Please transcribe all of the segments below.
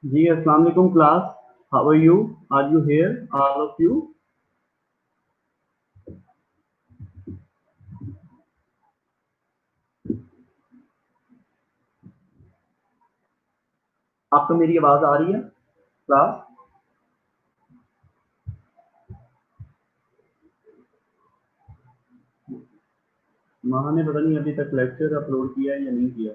जी अस्सलाम वालेकुम class. How are you? Are you here all of you? आपको मेरी आवाज आ रही है क्लास? महा ने पता नहीं अभी तक लेक्चर अपलोड किया है या नहीं किया।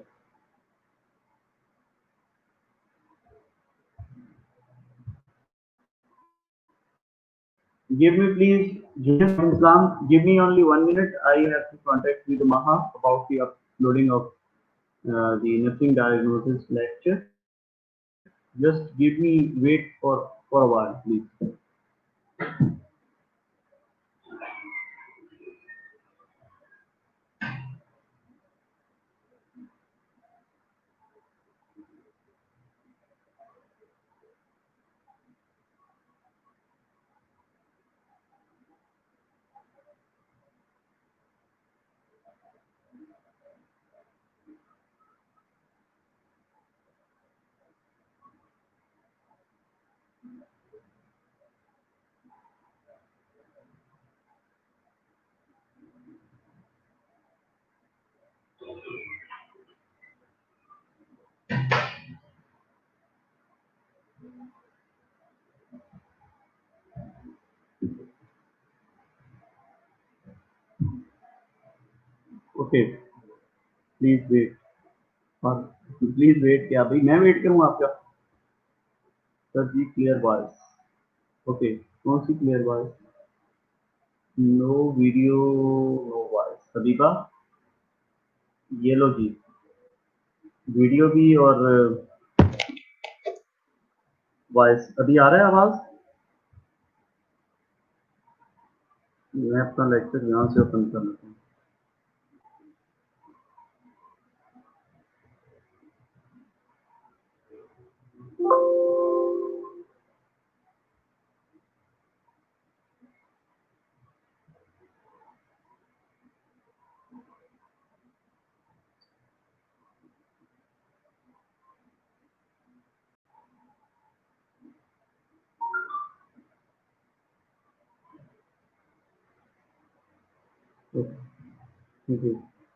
Give me please, Junaid Islam, give me only 1 minute. I have to contact with Maha about the uploading of the nursing diagnosis lecture. Just give me wait for a while, please. Okay, please wait. और please wait क्या भाई, मैं wait करूँ आपका? Sir ji clear voice. Okay, कौन सी clear voice? No video, no voice. Habiba, ये लो जी, वीडियो भी और वॉइस। अभी आ रहा है आवाज? मैं अपना लेक्चर यहाँ से ओपन कर लेता हूँ। Okay.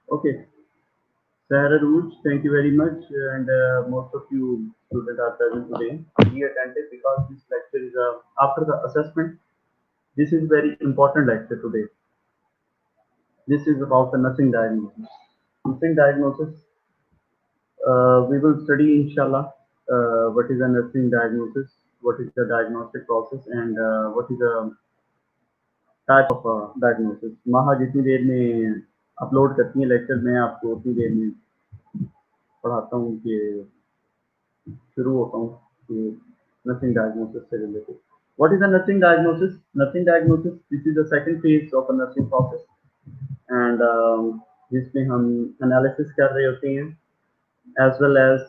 Okay. Sir Aruj, thank you very much. And most of you students are present today. Be attentive because this lecture is after the assessment. This is very important lecture today. This is about the nursing diagnosis. Nursing diagnosis. We will study, inshallah, what is a nursing diagnosis, what is the diagnostic process, and what is the type of diagnosis. Maha जितनी देर में upload करती है lecture, मैं आपको उतनी देर में पढ़ाता हूँ कि शुरू होता हूँ कि nursing diagnosis से related. What is a nursing diagnosis? Nursing diagnosis, this is the second phase of a nursing process, and जिसमें हम analysis कर रहे होते हैं as well as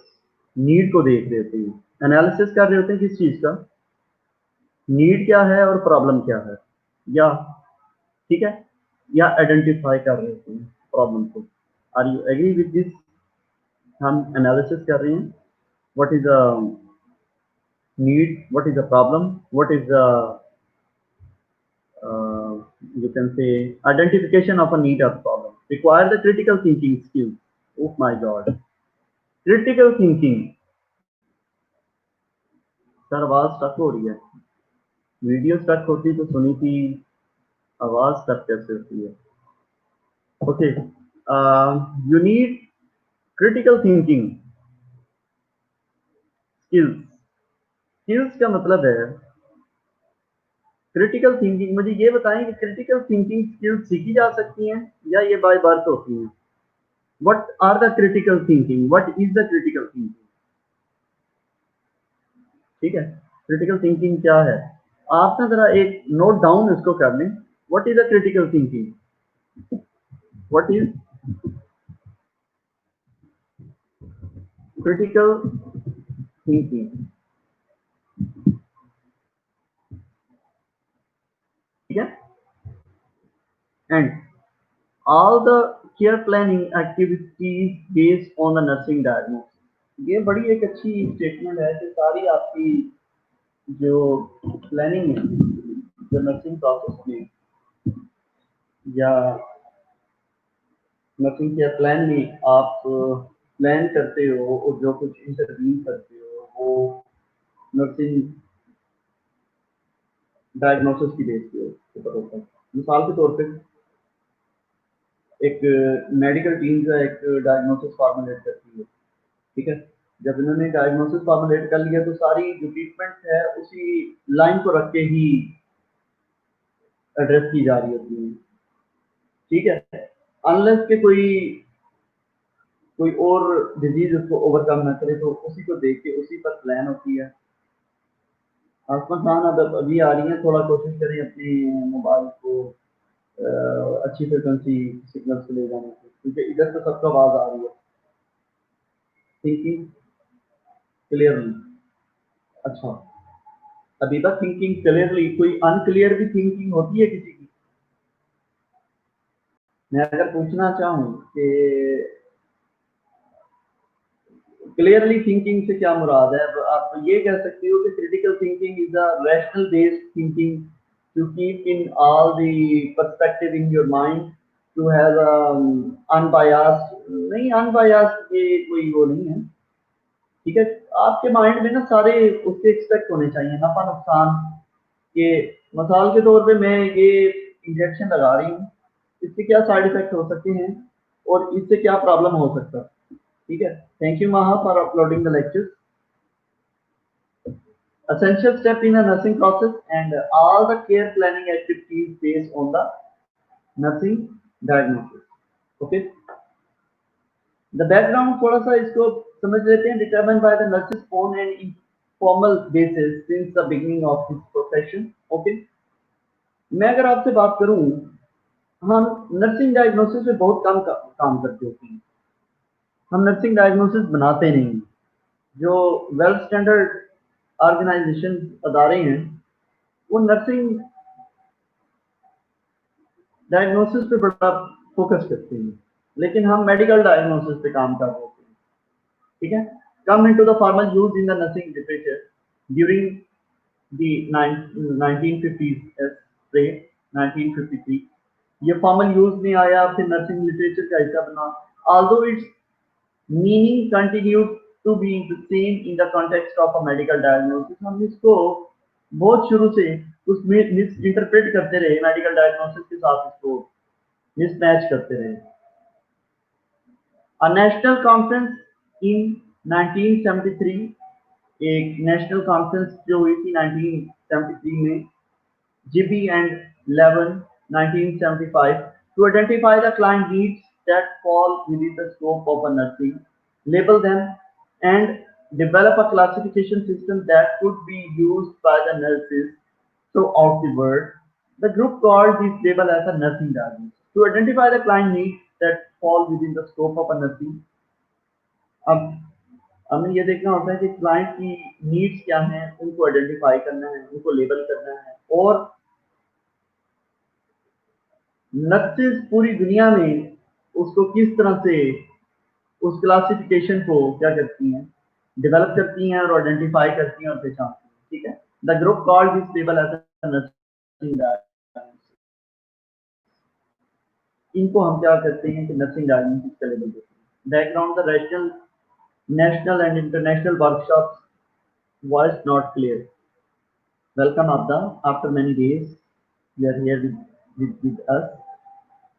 नीड को देख रहे होते हैं। एनालिसिस कर रहे होते हैं किस चीज का, नीड क्या है और प्रॉब्लम क्या है, या ठीक है, या आइडेंटिफाई कर रहे होते हैं प्रॉब्लम को। Are you agree with this? हम एनालिसिस कर रहे हैं, what is the need, what is the problem, what is the you can say identification of a need or problem, require the critical thinking skills. Oh my god, critical thinking। Sir आवाज stuck हो रही है, video stuck होती तो सुनी थी, आवाज stuck कैसे होती है? Okay, you need critical thinking skills. Skills का मतलब है क्रिटिकल थिंकिंग। मुझे ये बताएं कि क्रिटिकल थिंकिंग स्किल्स सीखी जा सकती हैं या ये बाय बर्थ होती हैं? What are the critical thinking, what is the critical thinking? ठीक है, क्रिटिकल थिंकिंग क्या है? आप ना जरा एक नोट डाउन इसको कर लें। What is the critical thinking? What is critical thinking? ठीक है, and all the care planning activities based on the nursing diagnosis. ये बड़ी एक अच्छी स्टेटमेंट है कि सारी आपकी जो प्लानिंग है, जो नर्सिंग प्रोसेस में या नर्सिंग केयर प्लान में आप प्लान करते हो और जो कुछ इंटरवीन करते हो वो नर्सिंग डायग्नोसिस की बेस पे ऊपर होता है। मिसाल के तौर पे एक मेडिकल टीम जो है एक डायग्नोसिस फॉर्मुलेट करती है, ठीक है। जब इन्होंने डायग्नोसिस फॉर्मुलेट कर लिया तो सारी जो ट्रीटमेंट है उसी लाइन को रख के ही एड्रेस की जा रही होती है, ठीक है। अनलेस के कोई कोई और डिजीज उसको ओवरकम ना करे तो उसी को देख के उसी पर प्लान होती है। आसमा खान अब अभी आ रही हैं, थोड़ा कोशिश करें अपने मोबाइल को अच्छी फ्रिक्वेंसी सिग्नल से ले जाने की, क्योंकि इधर तो सबका आवाज आ रही है। थिंकिंग क्लियरली, अच्छा। अभी तक थिंकिंग क्लियरली, कोई अनक्लियर भी थिंकिंग होती है किसी की? मैं अगर पूछना चाहूँ कि क्लियरली थिंकिंग से क्या मुराद है, तो आप ये कह सकते हो कि critical thinking is a rational based thinking to keep in all the perspective in your mind, to have unbiased, नहीं अनबायास्ड ये कोई वो नहीं है, ठीक है। आपके माइंड में ना सारे उसके एक्सपेक्ट होने चाहिए, नफा नुकसान के। मिसाल के तौर पे मैं ये इंजेक्शन लगा रही हूँ, इससे क्या साइड इफेक्ट हो सकते हैं और इससे क्या प्रॉब्लम हो सकता है, ठीक है। थैंक यू माहा for uploading the lecture. Essential step in a nursing process and all the care planning activities based on the nursing diagnosis. Okay. The background थोड़ा सा इसको समझ लेते हैं। Determined by the nurses on an informal basis since the beginning of his profession. Okay. मैं अगर आपसे बात करूं, हम नर्सिंग डायग्नोसिस में बहुत कम काम करते होते हैं। हम नर्सिंग डायग्नोसिस बनाते नहीं। जो वेल स्टैंडर्ड ऑर्गेनाइजेशन अदारे हैं वो नर्सिंग डायग्नोसिस पे बड़ा फोकस करते हैं, लेकिन हम मेडिकल डायग्नोसिस पे काम कर रहे हैं, ठीक है। Come into the formal use in the nursing literature during the 1950s से 1953 ये फॉर्मल यूज में आया, फिर नर्सिंग लिटरेचर का हिस्सा बना। Although its meaning continued to be the same in the context of a medical diagnosis, हम इसको बहुत शुरू से उसमें मिस इंटरप्रेट करते रहे, मेडिकल डायग्नोसिस के साथ इसको मिसमैच करते रहे। A national conference in 1973, एक नेशनल कॉन्फ्रेंस जो हुई थी 1973 में, जिबी and eleven 1975, to identify the client needs that fall within the scope of a nursing, label them, and develop a classification system that could be used by the nurses throughout the world. The group called this label as a nursing diagnosis. To identify the client needs that fall within the scope of a nursing, अब हमें ये देखना होता है कि client की needs क्या हैं, उनको आइडेंटिफाई करना है, उनको लेबल करना है, और नर्सेज पूरी दुनिया में उसको किस तरह से उस क्लासिफिकेशन को क्या करती हैं, डेवलप करती हैं और आइडेंटिफाई करती हैं और पहचानती हैं, ठीक है। The group called this label as nursing diagnosis. इनको हम क्या करते हैं कि नर्सिंग डायग्नोसिस का लेबल देते हैं। Background the rational national and international workshops was not clear. Welcome, Abda. After many days, you are here with us,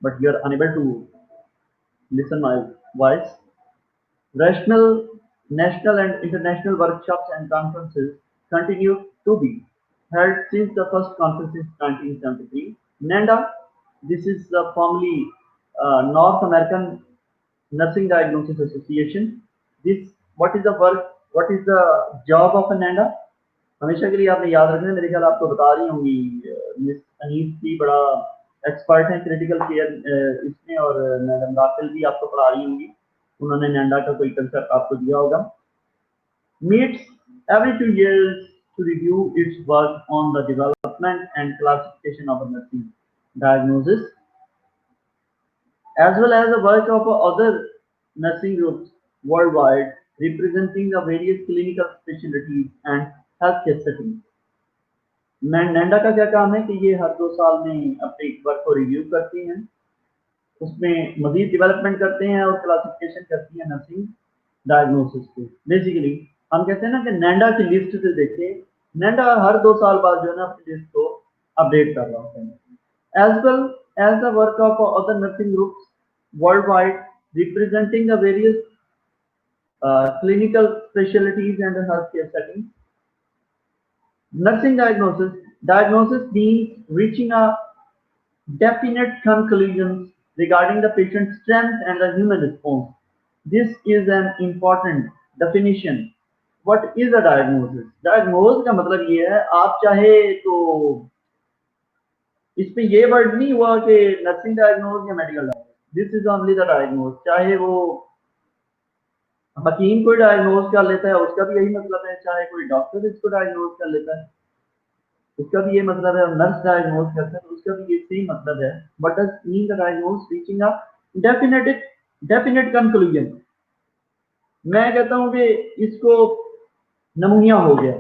but you are unable to listen my voice. Rational, national and international workshops and conferences continue to be held since the first conference in 1973. NANDA, this is formerly North American Nursing Diagnosis Association. This, what is the work, what is the job of a NANDA? हमेशा के लिए आपने याद रखना है, मेरे ख्याल आपको बता रही होंगी मिस अनीस भी बड़ा एक्सपर्ट है क्रिटिकल केयर इसमें, और मैडम राफेल भी आपको पढ़ा रही होंगी, उन्होंने नैंडा का कोई कंसेप्ट आपको दिया होगा। Meets every 2 years to review its work on the development and classification of a nursing diagnosis, as well as the work of other nursing groups worldwide. representing the various clinical specialties and healthcare settings. नैंडा का क्या काम है कि ये हर 2 साल में अपने work को रिव्यू करती हैं, उसमें मजीद डेवलपमेंट करते हैं और क्लासिफिकेशन करती है नर्सिंग डायग्नोसिस को। बेसिकली हम कहते हैं ना कि नैंडा की लिस्ट से देखें, नैंडा हर 2 साल बाद जो है ना अपनी लिस्ट को अपडेट कर रहा होता है। As well as the work of other nursing groups world wide representing the various clinical specialties and healthcare settings. Nursing diagnosis. Diagnosis means reaching a definite conclusions regarding the patient's strength and the human response. This is an important definition. What is a diagnosis? Diagnose का मतलब ये है, आप चाहे तो इसमें ये word नहीं हुआ कि नर्सिंग डायग्नोज या medical diagnose, this is only the diagnose. चाहे वो हकीम कोई डायग्नोज कर लेता है, उसका भी यही मतलब है, चाहे कोई डॉक्टर इसको डायग्नोज कर लेता है, उसका भी ये मतलब है, नर्स डायग्नोज करता है तो उसका भी ये सेम मतलब है। But does mean the diagnose reaching a definite conclusion. मैं कहता हूं कि इसको नमूनिया हो गया,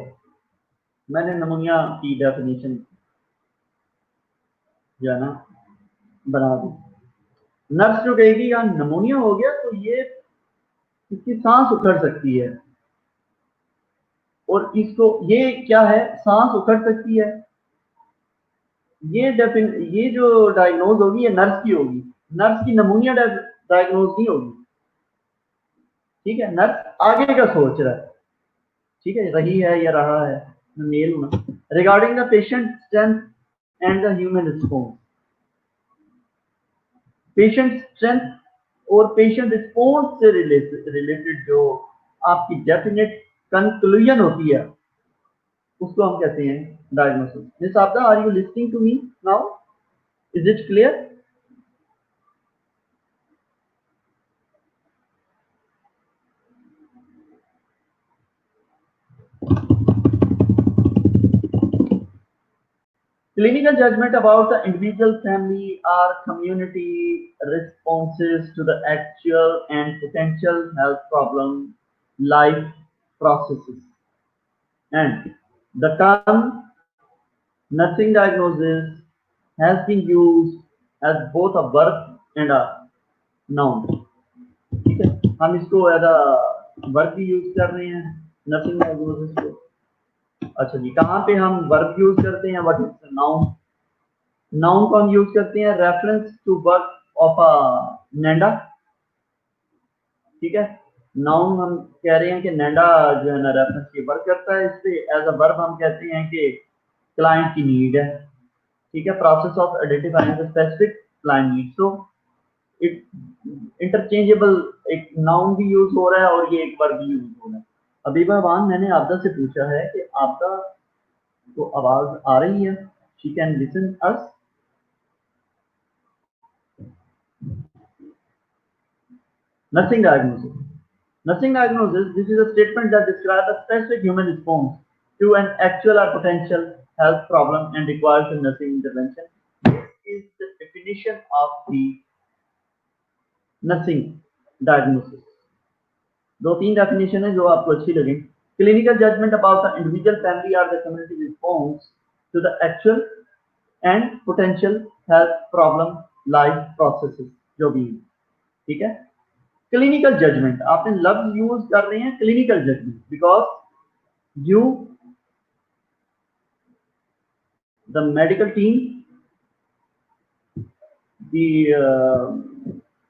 मैंने नमूनिया की डेफिनेशन जो है ना बना दी। नर्स जो कहेगी यार नमूनिया हो गया तो ये इसकी सांस उखड़ सकती है, और इसको ये क्या है, सांस उखड़ सकती है, ये जो डायग्नोज होगी ये नर्स की होगी, नर्स की नमूनिया डायग्नोज नहीं होगी। ठीक है, नर्स आगे का सोच रहा है, ठीक है, रही है या रहा है, मेल हूं ना। Regarding the patient strength and the human response, patient strength और पेशेंट रिस्पॉन्स से रिलेटेड जो आपकी डेफिनेट कंक्लूजन होती है उसको हम कहते हैं diagnosis. Miss Aapda, are you listening to me now? Is it clear? Clinical judgment about the individual, family, or community responses to the actual and potential health problem, life processes. And the term nursing diagnosis has been used as both a verb and a noun. ठीक है, हम इसको as a verb भी use कर रहे हैं nursing diagnosis को। अच्छा जी, कहाँ पे हम वर्ब यूज करते हैं? What is noun? नाउन को हम यूज करते हैं reference to work of a NANDA. ठीक है, नाउन हम कह रहे हैं कि नैंडा जो है ना रेफरेंस की वर्क करता है, इससे एज अ वर्ब हम कहते हैं कि क्लाइंट की नीड है। ठीक है, process of identifying the specific client need. So it interchangeable, एक नाउन भी यूज हो रहा है और ये एक वर्ब भी यूज हो रहा है। अबीबा वान, मैंने आपदा से पूछा है कि आपदा को आवाज आ रही है? She can listen us? Nursing diagnosis. Nursing diagnosis, this is a statement that describes a specific human response to an actual or potential health problem and requires a nursing intervention. This is the definition of the nursing diagnosis. दो तीन definition है जो आपको अच्छी लगे। Clinical judgement about the individual, family और the community response to the actual and potential health problem, life processes जो भी है। ठीक है, क्लिनिकल जजमेंट आपने लफ्ज यूज कर रहे हैं clinical judgment because you the medical team, the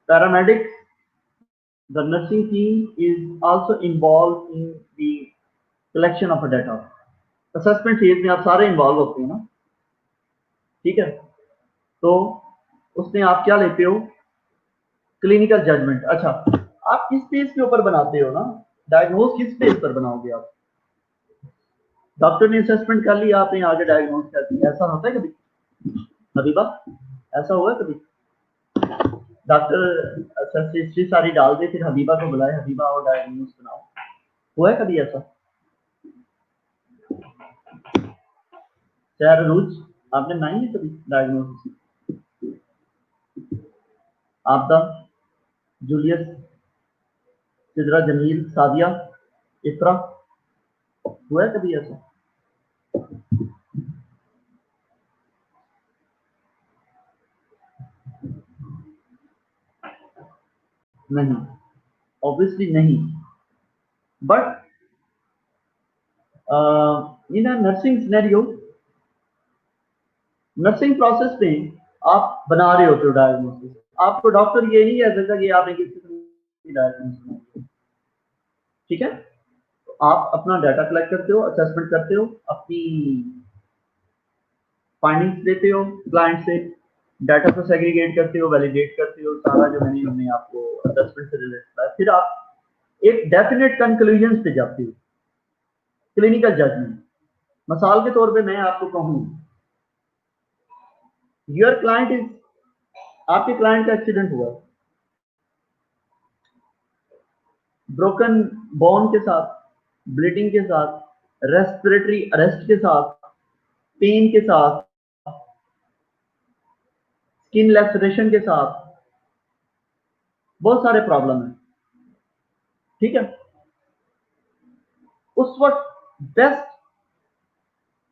paramedics, the nursing team is also involve in the collection of data. Assessment phase में आप सारे इन्वॉल्व होते हैं ना। ठीक है, तो उसमें आप क्या लेते हो? Clinical judgment. अच्छा, आप किस पेज के ऊपर बनाते हो ना डायग्नोज, किस पेज पर बनाओगे आप? डॉक्टर ने असेसमेंट कर लिया, आपने आगे डायग्नोज कर दिया, ऐसा होता है कभी? हबीबा, ऐसा हुआ कभी? डॉक्टर हिस्ट्री सारी डाल दे, फिर हबीबा को बुलाए, हबीबा और डायग्नोज बनाओ, हुआ है कभी ऐसा? सर रूज, आपने बनाई है कभी डायग्नोसिस? आपदा, जूलियस, सिदरा, जमील, सादिया, इकरा, हुआ है कभी ऐसा? नहीं, ऑब्वियसली नहीं। But in a nursing scenario, nursing process में आप बना रहे होते हो डायग्नोसिस, आपको डॉक्टर ये नहीं कह सकता कि आपने किस किस्म की डायग्नोसिस, ठीक है? तो आप अपना डाटा कलेक्ट करते हो, असेसमेंट करते हो, अपनी फाइंडिंग्स देते हो क्लाइंट से, डाटा को सेग्रीगेट करते हो, वैलिडेट करते हो, सारा जो मैंने हमने आपको असेसमेंट से रिलेटेड बताया, फिर आप एक डेफिनेट कंक्लूजन पे जाते हो, क्लिनिकल जजमेंट। मिसाल के तौर पे मैं आपको कहूँ, योर क्लाइंट इज, आपके क्लाइंट का एक्सीडेंट हुआ, ब्रोकन बोन के साथ, ब्लीडिंग के साथ, रेस्पिरेटरी अरेस्ट के साथ, पेन के साथ, स्किन लैसरेशन के साथ, बहुत सारे प्रॉब्लम है, ठीक है? उस वक्त बेस्ट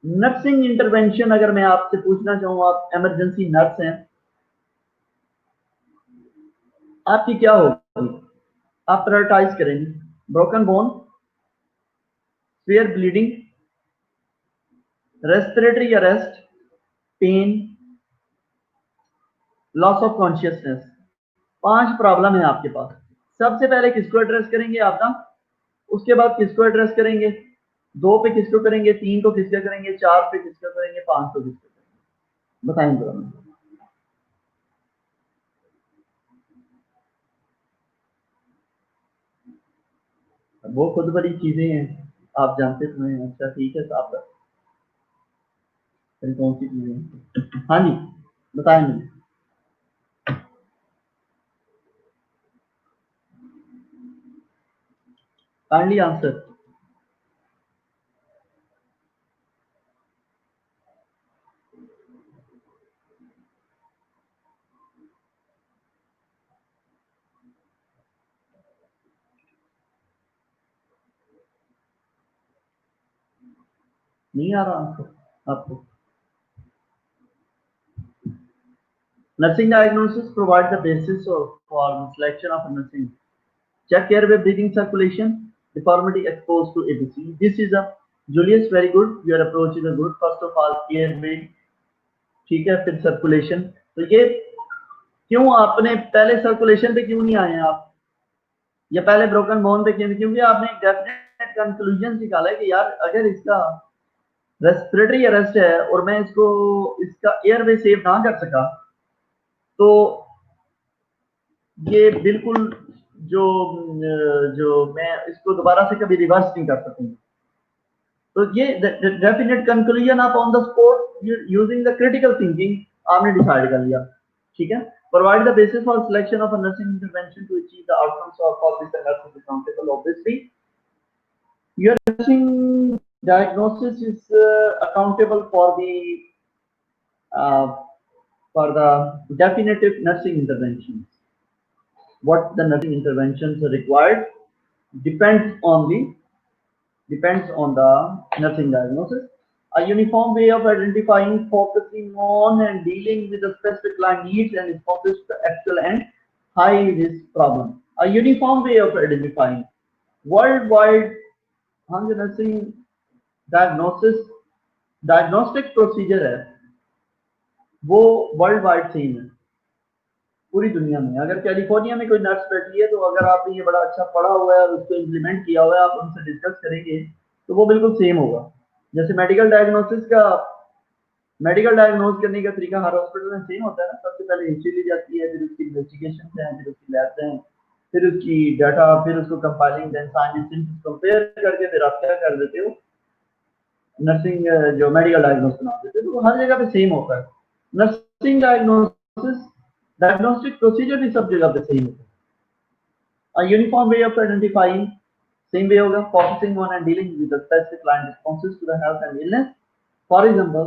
नर्सिंग इंटरवेंशन, अगर मैं आपसे पूछना चाहूँ, आप इमरजेंसी नर्स हैं, आपकी क्या होगी? आप प्रायोरिटाइज करेंगे broken bone, severe bleeding, respiratory arrest, pain, loss of consciousness. 5 problem है आपके पास। सबसे पहले किसको एड्रेस करेंगे आप ना? उसके बाद किसको एड्रेस करेंगे? 2 पे किसको करेंगे? 3 को किसका करेंगे? 4 पे किसका करेंगे? 5 को किसका करेंगे? बताएं जरा। वो खुद बड़ी चीजें हैं, आप जानते तो हैं। अच्छा ठीक है, तो आप कौन सी चीजें? हाँ जी, बताएं मुझे। Kindly answer. नहीं आ रहा आंसर आपको? Nursing diagnosis provide the basis for selection of a nursing. Check airway breathing circulation, deformity exposed to ABC. This is a Julius, very good. Your approach is a good. First of all, airway, ठीक है, फिर circulation. तो ये क्यों आपने पहले circulation पे क्यों नहीं आए हैं आप, या पहले ब्रोकन बोन पे क्यों? क्योंकि आपने एक डेफिनेट कंक्लूजन निकाला है कि यार अगर इसका रेस्पिरेटरी अरेस्ट है और मैं इसको, इसका एयरवे सेव ना कर सका, तो ये बिल्कुल जो जो मैं इसको दोबारा से कभी रिवर्स नहीं कर सकूंगा। तो ये डेफिनेट कंक्लूजन आप on the spot using the critical thinking आपने डिसाइड कर लिया, ठीक है? Provide the basis for selection of a nursing intervention to achieve the outcomes of public the nurse is accountable. Obviously your nursing diagnosis is accountable uh, for the definitive nursing interventions. What the nursing interventions are required depends on the nursing diagnosis. A uniform way of identifying, focusing on, and dealing with the specific client needs and responses to actual and high risk problem. A uniform way of identifying. Worldwide, हम जो nursing diagnosis diagnostic procedure है वो world wide same है पूरी दुनिया में। अगर California में कोई नर्स बैठी है, तो अगर आपने ये बड़ा अच्छा पढ़ा हुआ है और उसको इम्प्लीमेंट किया हुआ है, आप उनसे डिस्कस करेंगे तो वो बिल्कुल सेम होगा। जैसे मेडिकल डायग्नोज करने का तरीका हर हॉस्पिटल में सेम होता है ना। सबसे पहले हिस्ट्री ली जाती है, फिर उसकी इन्वेस्टिगेशन है, फिर उसकी लैब्स हैं, फिर उसकी डाटा, फिर उसको कंपाइलिंग, देन साइंस कंपेयर करके फिर आप क्या कर देते हो, नर्सिंग जो मेडिकल डायग्नोस बना देते हो। तो हर जगह पे सेम होता है। नर्सिंग डायग्नोसिस डायग्नोस्टिक प्रोसीजर भी सब जगह पे सेम होता है। Uniform way of identifying, same way होगा, focusing on and dealing with the specific client responses to the health and illness. For example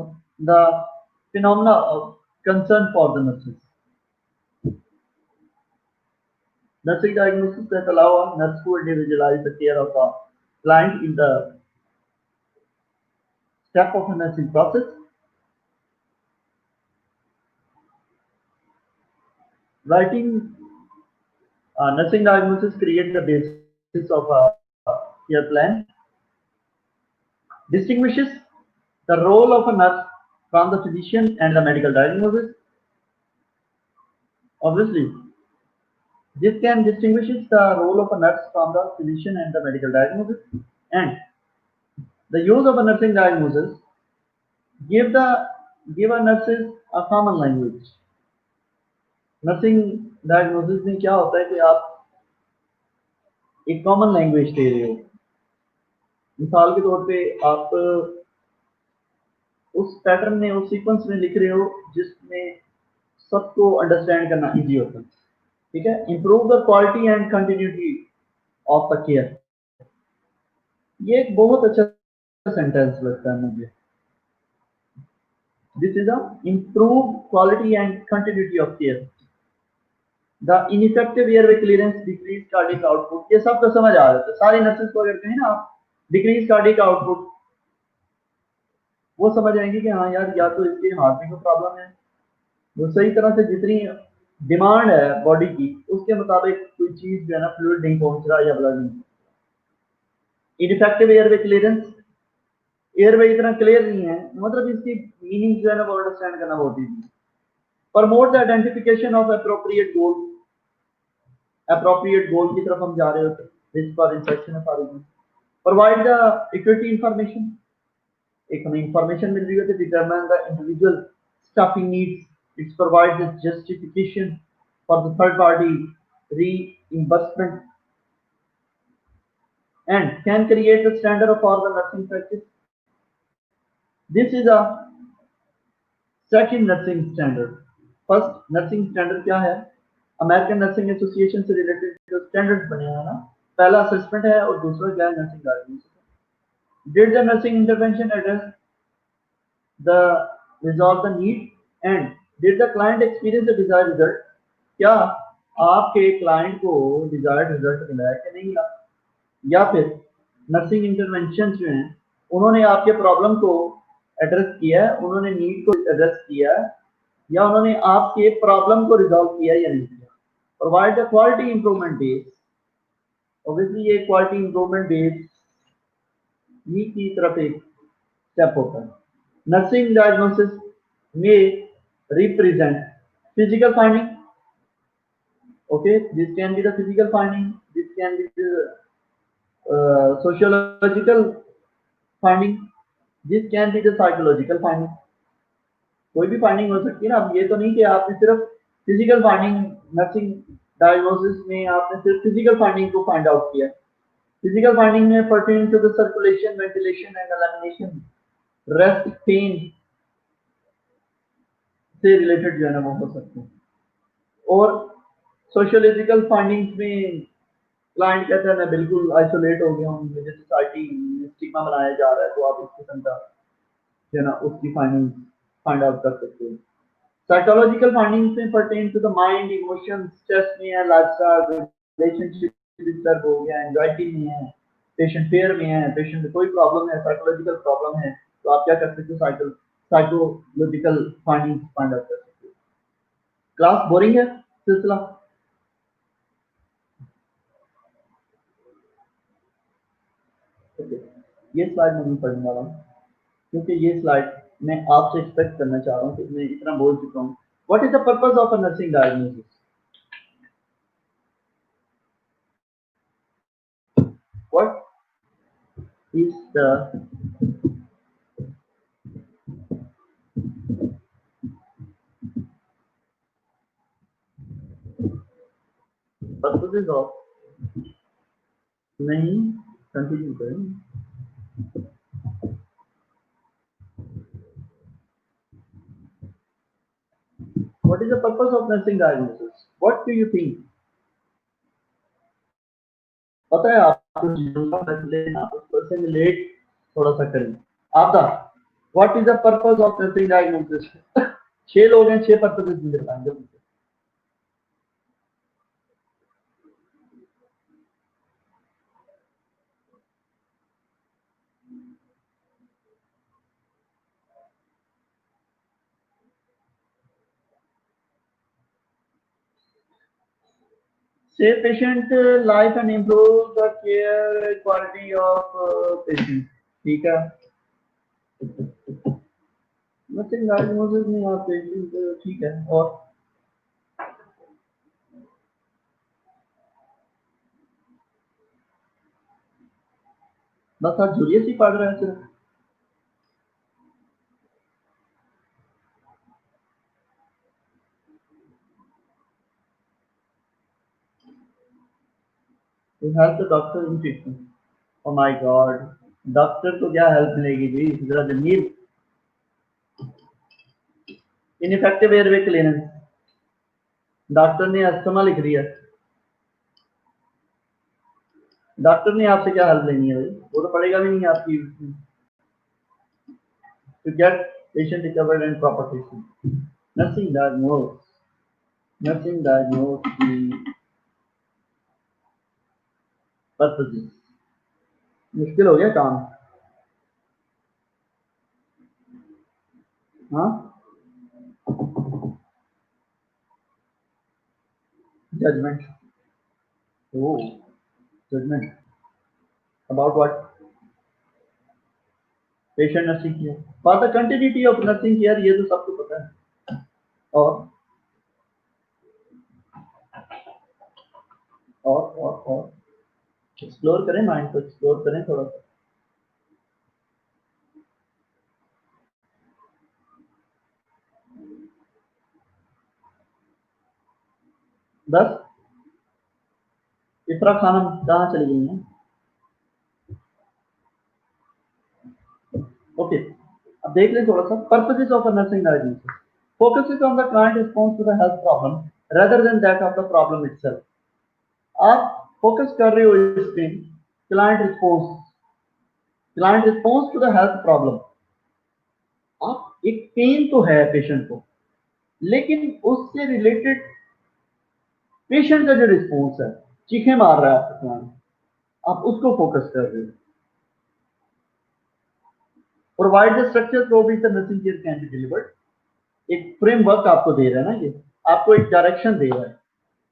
the phenomena of concern for the nurses. Nursing diagnosis that allow a nurse to individualize the care of a client in the step of a nursing process. Writing nursing diagnosis creates the basis of a care plan, distinguishes the role of a nurse from the physician and the medical diagnosis. Obviously, this can distinguishes the role of a nurse from the physician and the medical diagnosis, and the use of a nursing diagnosis give a nurses a common language. Nursing diagnosis में क्या होता है कि आप एक common language दे रहे हो। मिसाल के तौर पे आप उस पैटर्न में, उस सीक्वेंस में लिख रहे हो जिसमें सबको अंडरस्टैंड करना इजी होता है। ठीक है, improve the quality and continuity of the care, ये एक बहुत अच्छा सेंटेंस लगता है मुझे। This is a improve quality and continuity of care. The ineffective airway clearance, decrease cardiac output, ये सब तो समझ आ जाता है। सारी नर्सेस को अगर कहें ना आप डिक्रीज कार्डिक आउटपुट, वो समझ आएंगे कि हाँ यार, या तो इसके हार्ट में कोई प्रॉब्लम है, वो सही तरह से जितनी डिमांड है बॉडी की उसके मुताबिक कोई चीज जो है ना फ्लूइड नहीं पहुंच रहा या ब्लड नहीं। इनइफेक्टिव एयरवे क्लियरेंस, एयरवे इतना क्लियर नहीं है, मतलब इसकी मीनिंग जो है ना वो अंडरस्टैंड करना बहुत ईजी है। Promote the identification of appropriate goal, appropriate goal की तरफ हम जा रहे होते हैं, risk for infection of origin. Provide the equity information, एक हमें इंफॉर्मेशन मिल रही है to determine the individual staffing needs. It provides a justification for the third party reimbursement and can create the standard for the nursing practice. This is a second nursing standard. First nursing standard क्या है? American nursing association से related जो standards बने हैं ना, पहला assessment है और दूसरा क्या है, nursing diagnosis. Did the nursing intervention address the resolve the need and did the client experience the desired result? क्या आपके क्लाइंट को डिजायर्ड रिजल्ट मिला है कि नहीं मिला, या फिर नर्सिंग इंटरवेंशन जो हैं उन्होंने आपके प्रॉब्लम को एड्रेस किया है, उन्होंने नीड को एड्रेस किया है, या उन्होंने आपके प्रॉब्लम को रिजॉल्व किया या नहीं किया। Provide the quality improvement base, obviously ये क्वालिटी इंप्रूवमेंट बेस ये की तरफ एक स्टेप होता है। Nursing diagnosis may represent physical finding. Okay, this can be the physical finding. This can be the sociological finding. This can be the psychological finding. कोई भी finding हो सकती है ना। अब ये तो नहीं कि आपने सिर्फ फिजिकल फाइंडिंग, नर्सिंग डायग्नोसिस में आपने सिर्फ फिजिकल फाइंडिंग को फाइंड आउट किया। फिजिकल फाइंडिंग में pertain to the circulation, ventilation and elimination, rest, pain से रिलेटेड जो है ना वो हो सकते हैं। और सोशियोलॉजिकल फाइंडिंग्स में क्लाइंट कहता है मैं बिल्कुल आइसोलेट हो गया हूँ, मुझे सोसाइटी में स्टिग्मा बनाया जा रहा है, तो आप इस किस्म का जो है ना उसकी फाइंडिंग फाइंड आउट कर सकते हो। साइकोलॉजिकल फाइंडिंग्स में pertain to the mind, emotion, stress में है, लाइफस्टाइल, रिलेशनशिप डिस्टर्ब हो गया, एंजाइटी में है, पेशेंट फेयर में है, पेशेंट में कोई प्रॉब्लम है, साइकोलॉजिकल प्रॉब्लम है, तो आप क्या कर सकते हो, साइकोलॉजिकल फाइंडिंग्स फाइंड आउट कर सकते हो। क्लास बोरिंग है सिलसिला? ये स्लाइड मैं नहीं पढ़ने वाला हूँ क्योंकि ये स्लाइड मैं आपसे एक्सपेक्ट करना चाह रहा हूँ कि मैं इतना बोल चुका हूँ। What is the purpose of a nursing diagnosis? What is the purposes of, नहीं कंटिन्यू करें। What is the purpose of nursing diagnosis? What do you think? पता है आपको से रिलेट थोड़ा सा करें। आपका what is the purpose of nursing diagnosis? 6 लोग हैं, 6 पर्पसेस बताएंगे मुझे। save patient life and improve the care quality of patient. ठीक है, नथिंग डायग्नोसिस में आप पेशेंट ठीक है। और बस आप जूलियस ही पढ़ रहे हैं सिर्फ। To help the doctor in treatment. Oh my God, doctor को क्या हेल्प मिलेगी जी, जरा जमीर। इनफेक्टिव एयरवे क्लीनेंस, डॉक्टर ने अस्थमा लिख दिया, डॉक्टर ने आपसे क्या हेल्प लेनी है भाई, वो तो पड़ेगा भी नहीं आपकी। To get patient recovered and proper treatment. Nothing diagnosed, nothing diagnosed the purposes. मुश्किल हो गया काम। हाँ, judgment. Oh, judgment about what? Patient nursing care. For the continuity of nursing care, ये तो सबको पता है। और एक्सप्लोर करें, माइंड को एक्सप्लोर करें थोड़ा सा। बस इफरा खानम कहाँ चली गई हैं? ओके, अब देख लें थोड़ा सा। Purposes of a nursing diagnosis focuses on the client response to the health problem rather than that of the problem itself. आप फोकस कर रहे हो इस पे client response to the health problem. आप एक पेन तो है पेशेंट को, लेकिन उससे रिलेटेड पेशेंट का जो रिस्पॉन्स है, चीखें मार रहा है आपका क्लाइंट, आप उसको फोकस कर रहे हो। Provide the structure through which the nursing care can be delivered. एक फ्रेमवर्क आपको दे रहा है ना, ये आपको एक डायरेक्शन दे रहा है।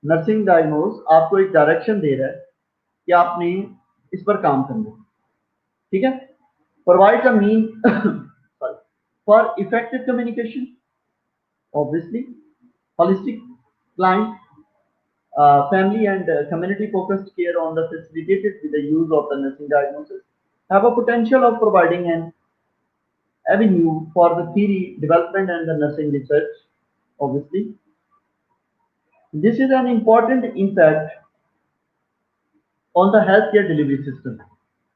नर्सिंग डायग्नोस आपको एक डायरेक्शन दे रहा है कि आपने इस पर काम करना है, ठीक है। Provide the mean for effective communication, obviously holistic client, family and community focused care on the facilitated with the use of the nursing diagnosis have a potential of providing an avenue for the theory development and the nursing research. Obviously, this is an important impact on the healthcare delivery system.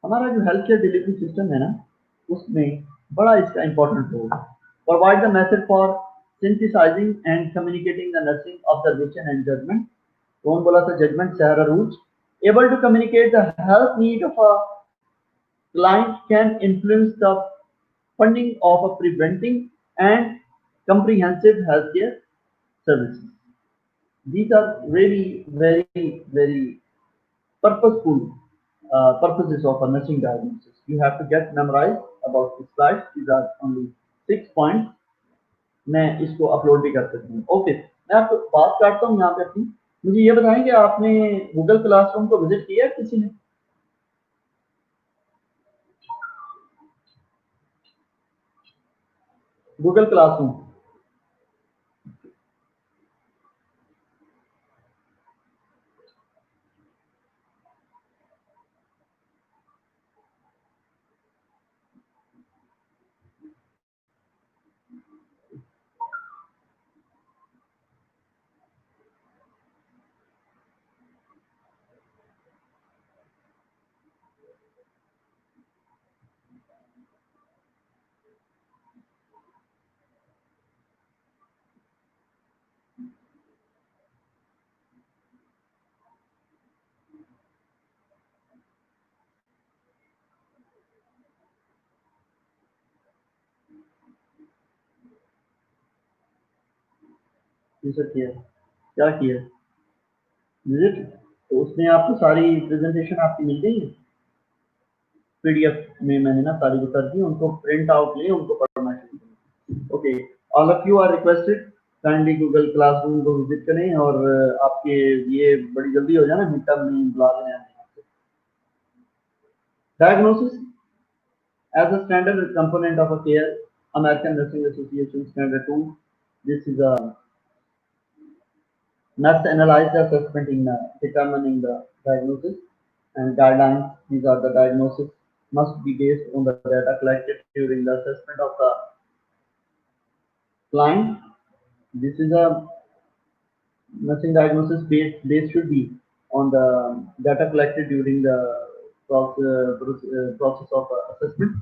हमारा जो healthcare delivery system है ना, उसमें बड़ा इसका important role है। Provide the method for synthesizing and communicating the nursing observation and judgment. कौन बोला था judgment? Sarah Root. Able to communicate the health need of a client can influence the funding of a preventing and comprehensive healthcare services. These are really very purposeful purposes of a nursing diagnosis. You have to get memorized about this slide. These are only 6 points. मैं इसको upload भी कर सकती हूँ। Okay, मैं आपको बात करता हूँ यहाँ पे अपनी। मुझे ये बताएं कि आपने गूगल क्लासरूम को विजिट किया किसी ने? गूगल क्लासरूम किया, क्या किया विजिट? तो उसने आपको सारी प्रेजेंटेशन आपकी मिल गई है पीडीएफ में। मैंने ना सारी कर दी, उनको प्रिंट आउट लिए, उनको पढ़ना चाहिए। Okay, all of you are requested kindly Google classroom को विजिट करें और आपके ये बड़ी जल्दी हो जाए ना, मिड टर्म में बुला दें आपसे। Diagnosis as a standard component of a care, American Nursing Association Standard 2. This is a nurse analyze the assessment in determining the diagnosis and guidelines. These are the diagnosis must be based on the data collected during the assessment of the client. This is a nursing diagnosis based should be on the data collected during the process of assessment.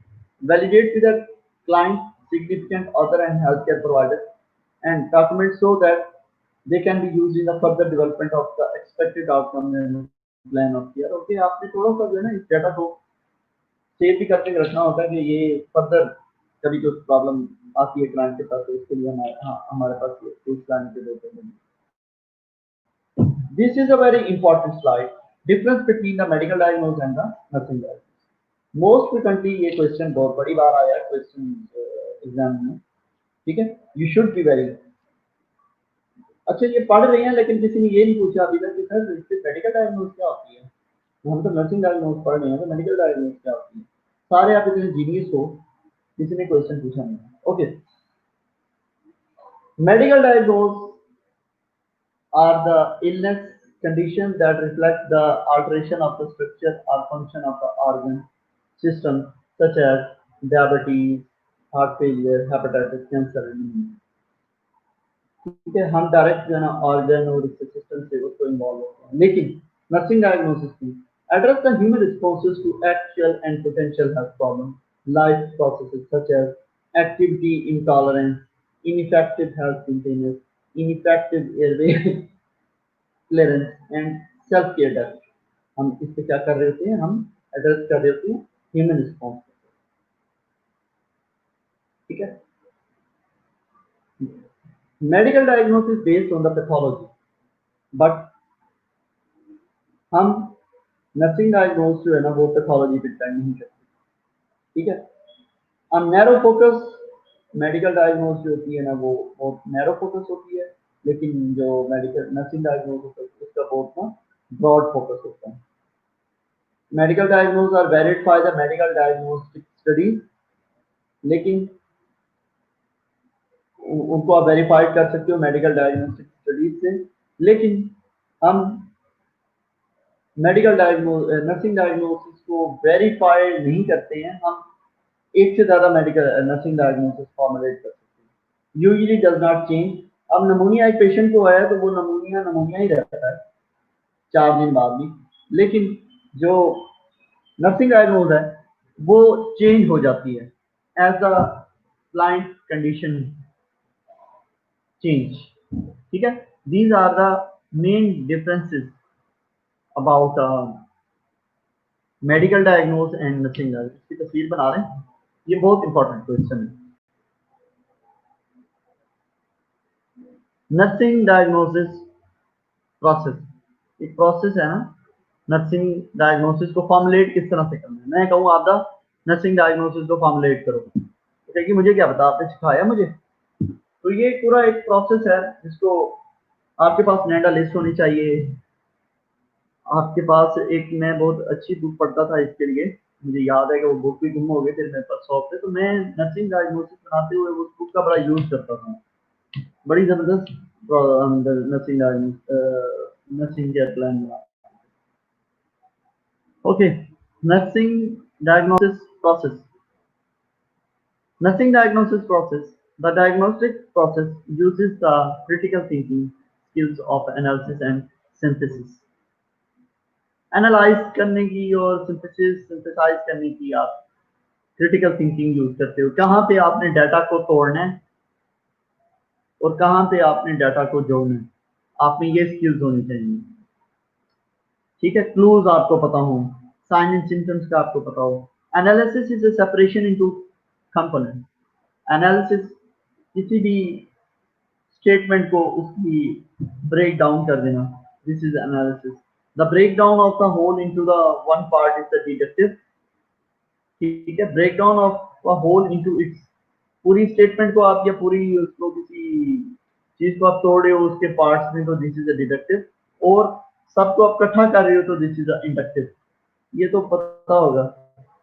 Validate with the client, significant other and healthcare providers, and documents so that they can be used in the further development of the expected outcome and plan of care. Okay, आपने थोड़ा सा जो है ना इस data को save भी करके रखना होता है कि ये फर्दर कभी कोई प्रॉब्लम आती है क्लाइंट के पास, तो इसके लिए हमारे पास कोई प्लान के देते हैं। This is a very important slide. Difference between the medical diagnosis and the nursing diagnosis. Most frequently ये क्वेश्चन बहुत बड़ी बार आया है क्वेश्चन एग्जाम में, ठीक है। You should be very अच्छा ये पढ़ रहे हैं, लेकिन किसी ने ये नहीं पूछा अभी तक कि सर इससे मेडिकल डायग्नोसिस क्या होती है। हम तो नर्सिंग डायग्नोसिस पढ़ रहे हैं, तो मेडिकल डायग्नोसिस क्या होती है। सारे आप इतने जीनियस हो, किसी ने क्वेश्चन पूछा नहीं। Okay, medical diagnosis are the illness conditions that reflect the alteration of the structure or function of the organ system, such as diabetes, heart failure, hepatitis, cancer, and ठीक है। हम डायरेक्ट जो है ना ऑर्गन और इसके सिस्टम से उसको इन्वॉल्व होते हैं, लेकिन नर्सिंग डायग्नोसिस की address the human responses to actual and potential health problems, life processes such as activity intolerance, ineffective health maintenance, ineffective airway clearance and self care develop. हम इस पे क्या कर रहे होते हैं, हम एड्रेस कर रहे होते हैं ह्यूमन रिस्पॉन्स, ठीक है। Medical diagnosis based on the pathology, but हम नर्सिंग डायग्नोसिस जो है ना वो पैथोलॉजी पे डिपेंड नहीं करते, ठीक है। अब नैरो फोकस मेडिकल डायग्नोसिस होती है ना वो बहुत नैरो फोकस होती है, लेकिन जो मेडिकल नर्सिंग डायग्नोसिस है उसका बहुत ना ब्रॉड फोकस होता है। Medical diagnosis are valid for the medical diagnostic studies, लेकिन उनको आप वेरीफाइड कर सकते हो मेडिकल डायग्नोस्टिक स्टडीज से, लेकिन हम मेडिकल नर्सिंग डायग्नोसिस को वेरीफाइड नहीं करते हैं। हम एक से ज्यादा मेडिकल नर्सिंग डायग्नोसिस फॉर्मुलेट कर सकते हैं। Usually does not change. अब नमूनिया एक पेशेंट को आया तो वो नमूनिया ही रहता है 4 दिन बाद भी, लेकिन जो नर्सिंग डायग्नोज है वो चेंज हो जाती है as the client condition change, ठीक है। These are the main differences about medical diagnose and nursing diagnose. इसकी तस्वीर बना रहे हैं, ये बहुत इंपॉर्टेंट क्वेश्चन है। नर्सिंग डायग्नोसिस प्रोसेस, एक प्रोसेस है ना नर्सिंग डायग्नोसिस को फॉर्मुलेट किस तरह से करना है। मैं कहूँ आप द नर्सिंग डायग्नोसिस को फॉर्मुलेट करो, क्योंकि मुझे क्या पता, आपने सिखाया मुझे। तो ये पूरा एक प्रोसेस है जिसको आपके पास नेडा लिस्ट होनी चाहिए। आपके पास एक, मैं बहुत अच्छी बुक पढ़ता था इसके लिए, मुझे याद है कि वो बुक भी गुम हो गई थी मेरे पास शॉप पे, तो मैं नर्सिंग डायग्नोसिस बनाते हुए उस बुक का बड़ा यूज करता था। बड़ी जबरदस्त नर्सिंग नर्सिंग के प्लान बना। Okay, nursing diagnosis process. Nursing diagnosis process. The diagnostic process uses the critical thinking skills of analysis and synthesis. Analyse करने की और सिंथेसाइज करने की आप क्रिटिकल थिंकिंग यूज करते हो। कहाँ पे आपने डाटा को तोड़ना है और कहाँ पे आपने डाटा को जोड़ना है, आप में ये स्किल्स होनी चाहिए, ठीक है। क्लूज आपको पता हो, साइन एंड सिम्टम्स का आपको पता हो। Analysis is a separation into component. Analysis किसी भी स्टेटमेंट को उसकी ब्रेक डाउन कर देना, this is analysis. The break down of the whole into the one part is the deductive, ठीक है। Break down of a whole into its, पूरी statement को आप या पूरी उसको किसी चीज को आप तोड़ रहे हो उसके पार्ट्स में, तो दिस इज अ डिडक्टिव, और सबको आप इकट्ठा कर रहे हो तो दिस इज अ इंडक्टिव। ये तो पता होगा।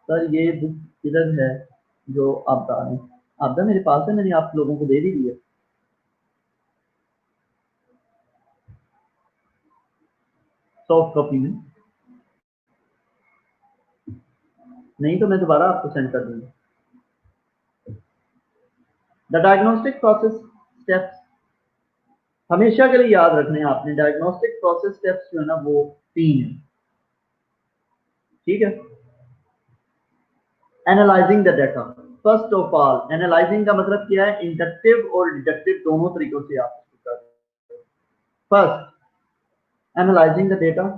सर ये बुक किधर है जो आपदा है? आपदा मेरे पास है, मैंने आप लोगों को दे दी है। सॉफ्ट कॉपी में नहीं तो मैं दोबारा आपको सेंड कर दूंगा। द डायग्नोस्टिक प्रोसेस स्टेप्स हमेशा के लिए याद रखने हैं आपने। डायग्नोस्टिक प्रोसेस स्टेप्स जो है ना वो 3 है, ठीक है। Analysing the data, first of all analysing का मतलब क्या है? इंडक्टिव और डिडक्टिव दोनों तरीकों से आप इसको कर सकते हो। First, analysing the data.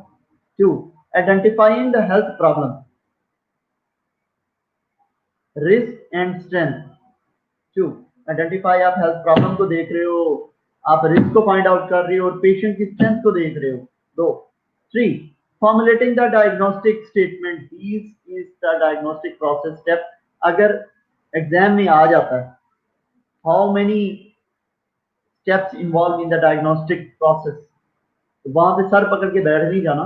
Two, identifying the health problem, risk and strength. Two, identify, आप हेल्थ प्रॉब्लम को देख रहे हो, आप रिस्क को फाइंड आउट कर रहे हो और पेशेंट की स्ट्रेंथ को देख रहे हो। दो, three, formulating the diagnostic statement, this is the diagnostic process step. अगर एग्जाम में आ जाता है how many steps involve in the diagnostic process, तो वहां पे सर पकड़ के बैठ नहीं जाना।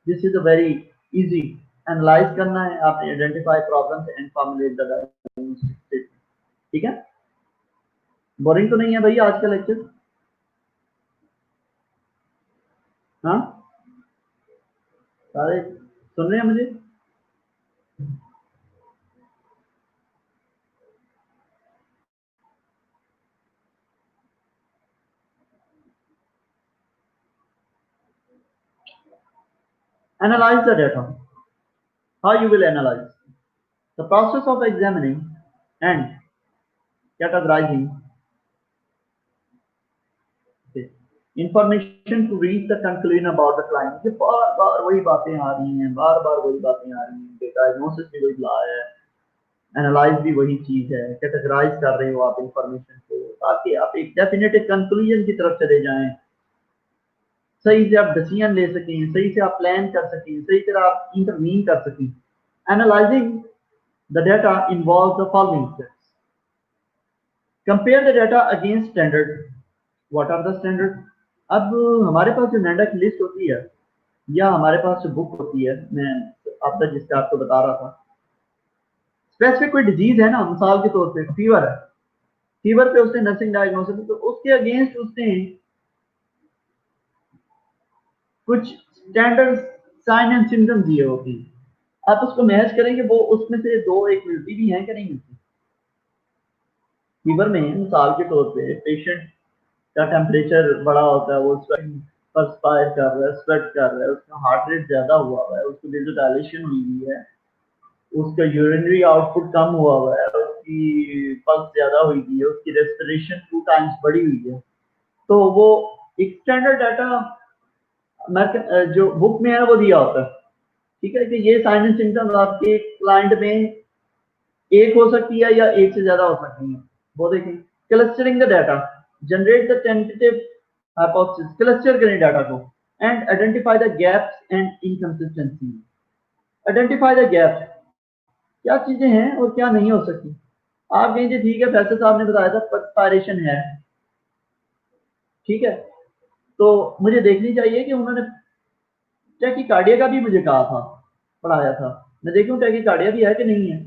This is a very easy. Analyse करना है आपने, identify problems and formulate the diagnostic statement, ठीक है। बोरिंग तो नहीं है भैया आज का लेक्चर? हाँ, सारे सुन रहे हैं मुझे? Analyze the data. How you will analyze? The process of examining and categorizing the information to reach the conclusion about the client। ये बार बार वही बातें आ रही हैं, बार बार वही बातें आ रही हैं। डायग्नोसिस भी वही ला है, एनालाइज भी वही चीज है, कैटेगराइज कर रहे हो आप इंफॉर्मेशन को ताकि आप एक डेफिनेटिव कंक्लूजन की तरफ चले जाएं, सही से आप डिसीजन ले सकें, सही से आप प्लान कर सकें, सही तरह आप इंटरवीन कर सकें। Analysing the data involve the following steps. Compare the data against standard. What are the standard? अब हमारे पास जो नेंडा की लिस्ट होती है या हमारे पास जो बुक होती है, मैं अब तक जिसका आपको बता रहा था, स्पेसिफिक कोई डिजीज है ना, मिसाल के तौर पे फीवर है, फीवर पे उसने नर्सिंग डायग्नोसिस, तो उसके अगेंस्ट उसने कुछ स्टैंडर्ड साइन एंड सिम्टम्स दिए होती हैं। आप उसको मैच करेंगे, वो उसमें से दो एक मिलती भी हैं कि नहीं मिलती। फीवर में मिसाल के तौर पे पेशेंट का टेम्परेचर बड़ा होता है, वो परस्पायर कर रहा है, स्वेट कर रहा है, उसका हार्ट रेट ज्यादा हुआ हुआ है, उसको वेजोडाइलेशन हुई हुई है, उसका यूरिनरी आउटपुट कम हुआ हुआ है, उसकी पल्स ज्यादा हुई हुई है, उसकी रेस्पिरेशन 2 टाइम्स बढ़ी हुई है, तो वो एक स्टैंडर्ड डाटा जो बुक में है वो दिया होता है, ठीक है, कि ये साइन एंड सिम्टम्स आपके क्लाइंट में एक हो सकती है या एक से ज्यादा हो सकती है। वो देखें। Clustering the data, generate the tentative hypothesis, cluster करें डाटा को, and identify the gaps and inconsistency. Identify the gaps, क्या चीजें हैं और क्या नहीं हो सकती। आप कहेंगे ठीक है, फैसल साहब ने बताया था परस्पायरेशन है, ठीक है, तो मुझे देखनी चाहिए कि उन्होंने टैकीकार्डिया का भी मुझे कहा था, पढ़ाया था, मैं देखूं टैकीकार्डिया भी है कि नहीं है।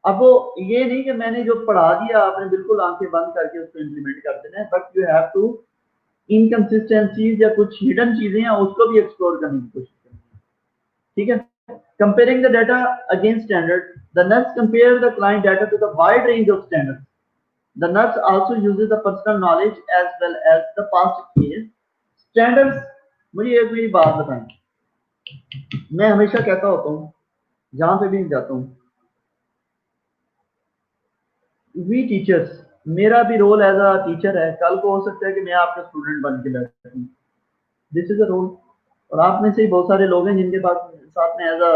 अब वो ये नहीं कि मैंने जो पढ़ा दिया आपने बिल्कुल आंखें बंद करके उसको इम्प्लीमेंट कर देना है, but you have to inconsistencies या कुछ हिडन चीजें हैं उसको भी एक्सप्लोर करने की कोशिश करनी है, ठीक है। Comparing the data against standard, the nurse compare the client data to the wide range of standard. The nurse also uses the personal knowledge as well as the past experience. Standards, मुझे एक मेरी बात बताएं, मैं हमेशा कहता होता हूँ जहां पे भी जाता हूँ, वी टीचर्स, मेरा भी रोल एज अ टीचर है, कल को हो सकता है कि मैं आपका स्टूडेंट बन के बैठूं, दिस इज अ रोल। और आप में से ही बहुत सारे लोग हैं जिनके पास साथ में as a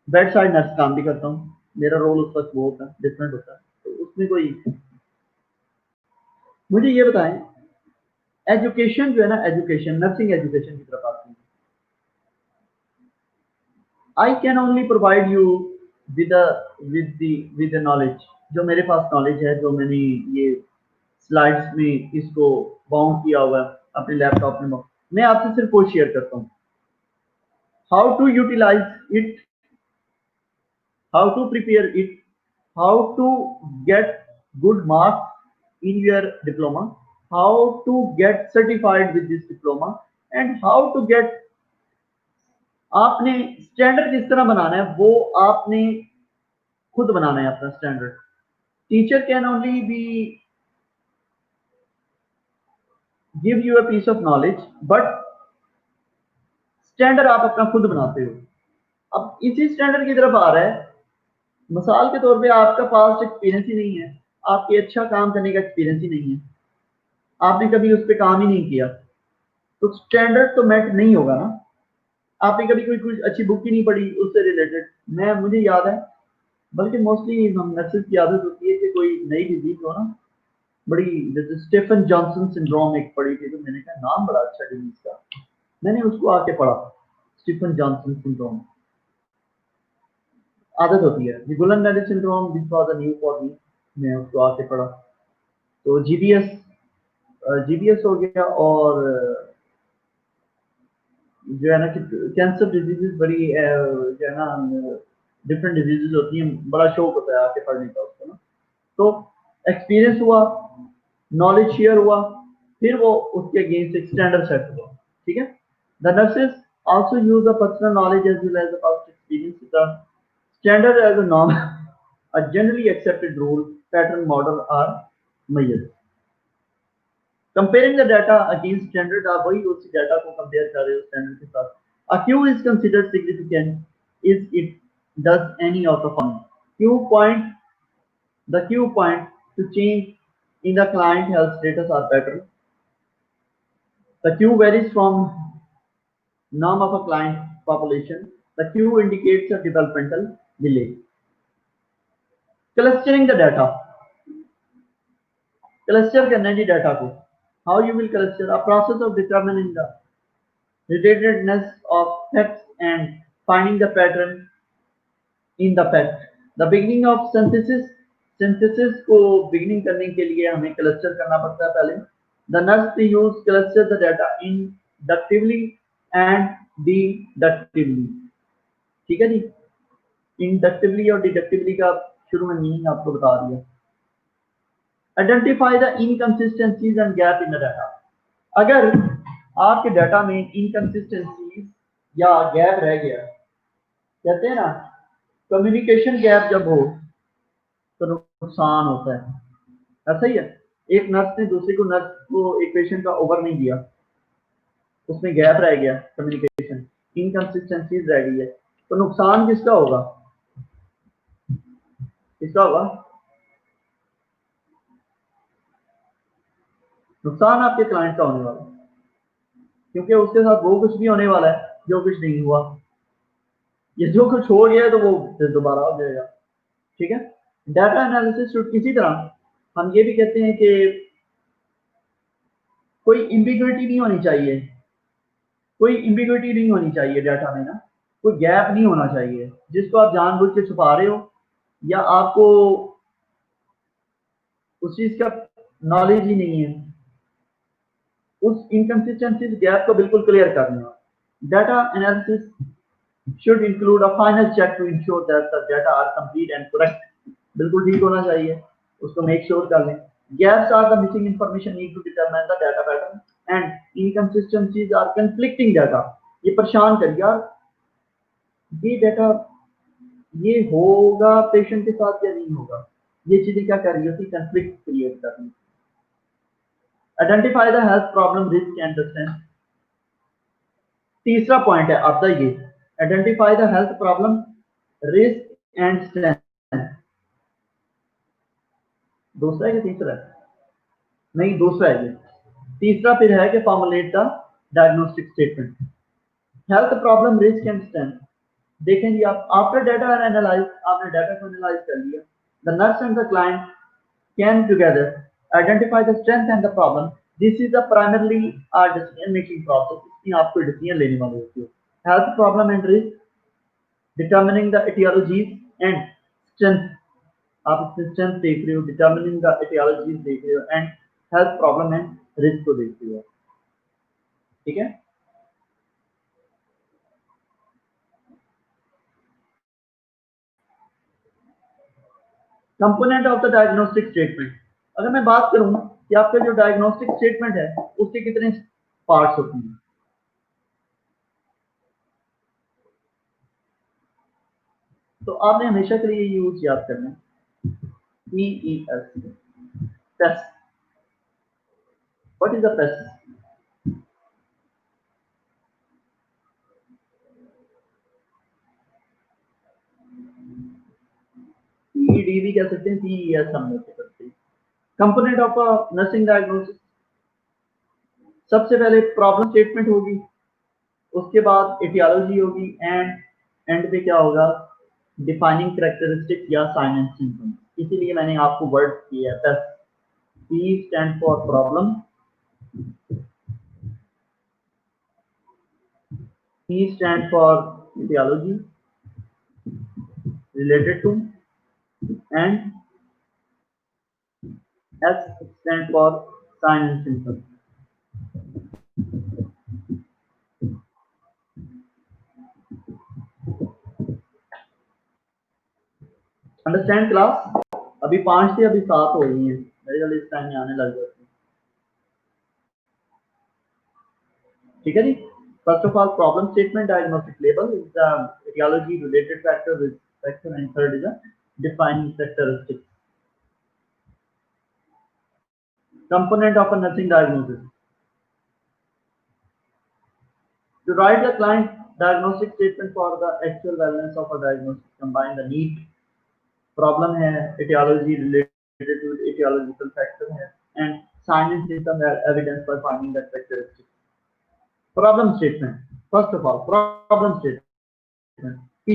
bedside nurse काम भी करता हूँ, मेरा रोल उस वक्त वो होता है, डिफरेंट होता है, तो उसमें कोई, मुझे ये बताएं, एजुकेशन जो है ना, एजुकेशन नर्सिंग एजुकेशन की तरफ आती है। I can only provide you with the knowledge, जो मेरे पास नॉलेज है, जो मैंने ये स्लाइड्स में इसको बाउंड किया हुआ है अपने लैपटॉप में। मैं आपसे सिर्फ वो शेयर करता हूँ, how to utilise it, how to prepare it, how to get good marks in your diploma, how to get certified with this diploma, and how to get, आपने स्टैंडर्ड किस तरह बनाना है वो आपने खुद बनाना है अपना standard. Teacher can only be give you a piece of knowledge, but standard आप अपना खुद बनाते हो। अब इसी स्टैंडर्ड की तरफ आ रहा है, मिसाल के तौर पे आपका पास्ट एक्सपीरियंस ही नहीं है, आपके अच्छा काम करने का एक्सपीरियंस ही नहीं है, आपने कभी उस पर काम ही नहीं किया, तो स्टैंडर्ड तो मैच नहीं होगा ना। आपने कभी कोई कुछ अच्छी बुक ही नहीं पढ़ी उससे रिलेटेड। मैं मुझे याद है, बल्कि मोस्टली हम नर्सेज की आदत होती है कि कोई नई डिजीज हो ना, बड़ी, जैसे स्टीफन जॉनसन सिंड्रोम एक पढ़ी थी, तो मैंने कहा नाम बड़ा अच्छा डिजीज का, मैंने उसको आके पढ़ा, स्टीफन जॉनसन सिंड्रोम। आदत होती है गुलन मैरी syndrome, this was a new for me, मैं उसको आके पढ़ा। तो जीबीएस हो गया, और जो है ना कि कैंसर डिजीजेस बड़ी जो है ना डिफरेंट डिजीजेस होती हैं, बड़ा शौक होता है आके पढ़ने का उसको ना। तो एक्सपीरियंस हुआ, नॉलेज शेयर हुआ, फिर वो उसके अगेंस्ट एक स्टैंडर्ड सेट हुआ। ठीक है, the nurses also use the personal knowledge as well as the past experience, the standard as a norm, a generally accepted rule, pattern, model are measured. Comparing the data against standard, आप वही उस data को compare कर रहे हो standard के साथ। A Q is considered significant if it does any of the following. Q point, the Q point to change in the client health status or pattern. The Q varies from norm of a client population. The Q indicates a developmental delay. Clustering the data. Cluster करना है data को। How you will cluster? A process of determining the relatedness of facts and finding the pattern in the fact. The beginning of synthesis को beginning करने के लिए हमें cluster करना पड़ता है पहले। The nurse use cluster the data inductively and deductively. ठीक है जी, inductively और deductively का शुरू में मीनिंग आपको बता दिया। Identify the inconsistencies and gap in the data. अगर आपके डाटा में इनकंसिस्टेंसीज या गैप रह गया, कहते हैं ना कम्युनिकेशन गैप जब हो तो नुकसान होता है। ऐसा ही है, एक नर्स ने दूसरे को नर्स को एक पेशेंट का ओवर नहीं दिया, उसमें गैप रह गया, कम्युनिकेशन इनकंसिस्टेंसीज रह गई है, तो नुकसान किसका होगा? किसका होगा? नुकसान आपके क्लाइंट का होने वाला है, क्योंकि उसके साथ वो कुछ भी होने वाला है जो कुछ नहीं हुआ, ये जो कुछ हो गया है तो वो फिर दोबारा हो जाएगा। ठीक है, डाटा एनालिसिस। इसी तरह हम ये भी कहते हैं कि कोई इम्बिग्विटी नहीं होनी चाहिए, कोई इम्बिग्विटी नहीं होनी चाहिए डाटा में ना, कोई गैप नहीं होना चाहिए जिसको आप जानबूझ के छुपा रहे हो या आपको उस चीज का नॉलेज ही नहीं है, उस इनकंसिस्टेंसी गैप को बिल्कुल क्लियर करना। Data analysis should include a final check to ensure that the data are complete and correct. बिल्कुल ठीक होना चाहिए, उसको मेक श्योर कर लें। Gaps are the missing information need to determine the data pattern and inconsistencies are conflicting data. ये परेशान कर यार, ये डाटा ये होगा पेशेंट के साथ या नहीं होगा, ये चीजें क्या कर रही होती, कंफ्लिक्ट क्रिएट कर रही। Identify the health problem, risk and distance. तीसरा पॉइंट है आपका ये, identify the health problem, risk and strength. दूसरा है कि तीसरा है? नहीं, दूसरा है ये। तीसरा फिर है कि formulate the diagnostic statement. Health problem, risk and strength. देखें जी आप, आफ्टर डाटा एनालाइज, आपने डाटा को एनालाइज कर लिया, the nurse and the client can together identify the strength and the problem. This is the primarily decision making process, इसमें आपको decision लेने वाली होती है। Health problem and risk, determining the etiologies and strength, आप इसमें स्ट्रेंथ देख रहे हो, डिटर्मिनिंग द एटियोलॉजीज देख रहे हो, and health problem and risk को देखती है। ठीक है, component of the diagnostic statement. अगर मैं बात करूं कि आपका जो डायग्नोस्टिक स्टेटमेंट है उसके कितने पार्ट्स होते हैं, तो आपने हमेशा के लिए यूज याद करना है, PES, PES. What is the PES? PED भी कह सकते हैं, PES हम लोग कह सकते हैं। Component of a nursing diagnosis, सबसे पहले प्रॉब्लम स्टेटमेंट होगी, उसके बाद एटियोलॉजी होगी, एंड पे क्या होगा, डिफाइनिंग कैरेक्टरिस्टिक या साइन एंड सिम्टम। इसीलिए मैंने आपको वर्ड किया है, P stand for problem, P stand for aetiology related to, and S stand for sign and symptom. Understand class? अभी 5 थे, अभी 7 हो रही हैं, मेरे ख्याल इस टाइम में आने लग जाते हैं। ठीक है जी। First of all problem statement, diagnostic label is the etiology related factor with factor, and third is a defining characteristic. Component of a nursing diagnosis. To write the client diagnostic statement for the actual wellness of a diagnosis, combine the need, problem है, etiology related to etiological factor है, and sign and symptom are evidence for finding that characteristic. Problem statement. First of all, problem statement. P.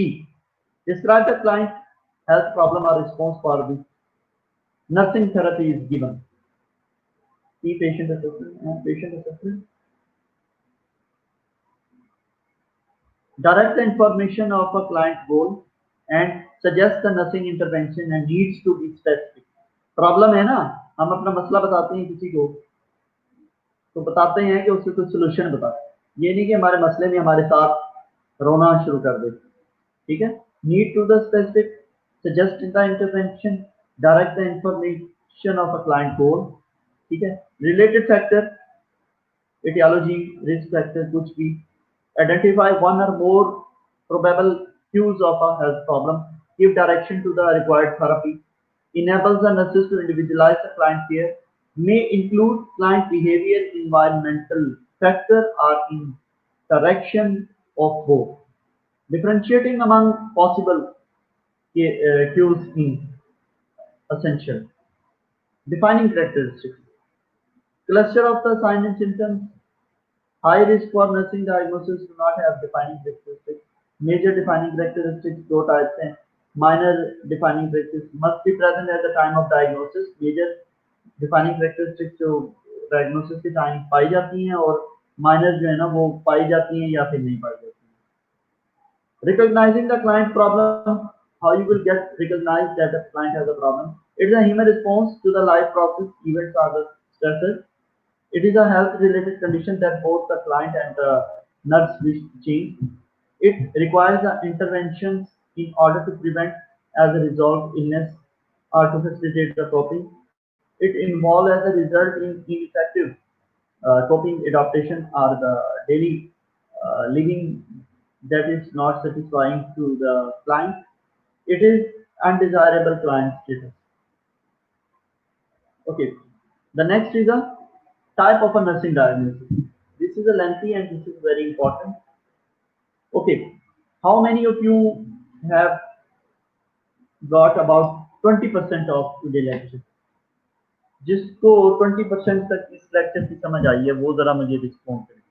Describe the client health problem or response for the nursing therapy is given. P. Patient assessment and patient assessment. Direct the information of a client goal and suggest the nursing intervention and needs to be specific. Problem है ना, हम अपना मसला बताते हैं किसी को तो बताते हैं कि उसके कुछ सोल्यूशन बताए, ये नहीं कि हमारे मसले में हमारे साथ रोना शुरू कर दे। ठीक है, need to the specific, suggest the intervention, direct the information of a client goal. ठीक है, related factor, etiology, risk factor, कुछ भी, आइडेंटिफाई वन और more probable cause of a health problem, give direction to the required therapy, enables the nurses to individualize the client care, may include client behavior, environmental factor, or interaction of both. Differentiating among possible cues in essential. Defining characteristics. Cluster of the signs and symptoms. High risk for nursing diagnosis do not have defining characteristics. Major defining characteristics दो types हैं. Minor defining characteristics must be present at the time of diagnosis. Major defining characteristics जो diagnosis के time पाई जाती हैं और minor जो है ना वो पाई जाती हैं या फिर नहीं पाई जाती हैं. Recognizing the client problem. How you will get recognized that the client has a problem? It is a human response to the life process, events or the stresses. It is a health-related condition that both the client and the nurse wish to change. It requires interventions in order to prevent as a result illness or to facilitate the coping. It involves as a result in ineffective coping adaptation or the daily living that is not satisfying to the client. It is undesirable client status. Okay. The next is a type of a nursing diagnosis. This is a lengthy and this is very important. Okay. How many of you have got about 20% of today lecture? जिसको 20% तक इस lecture की समझ आई है वो जरा मुझे respond करें।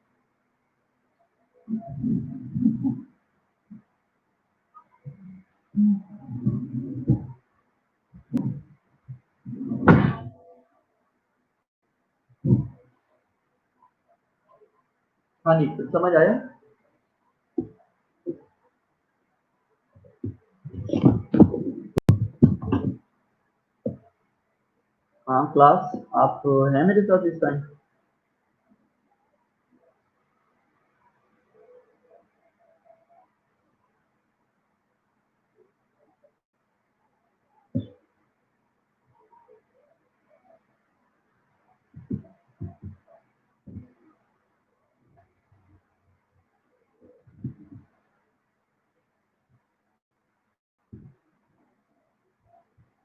हाँ जी, समझ आया? हाँ क्लास, आप हैं मेरे साथ इस टाइम?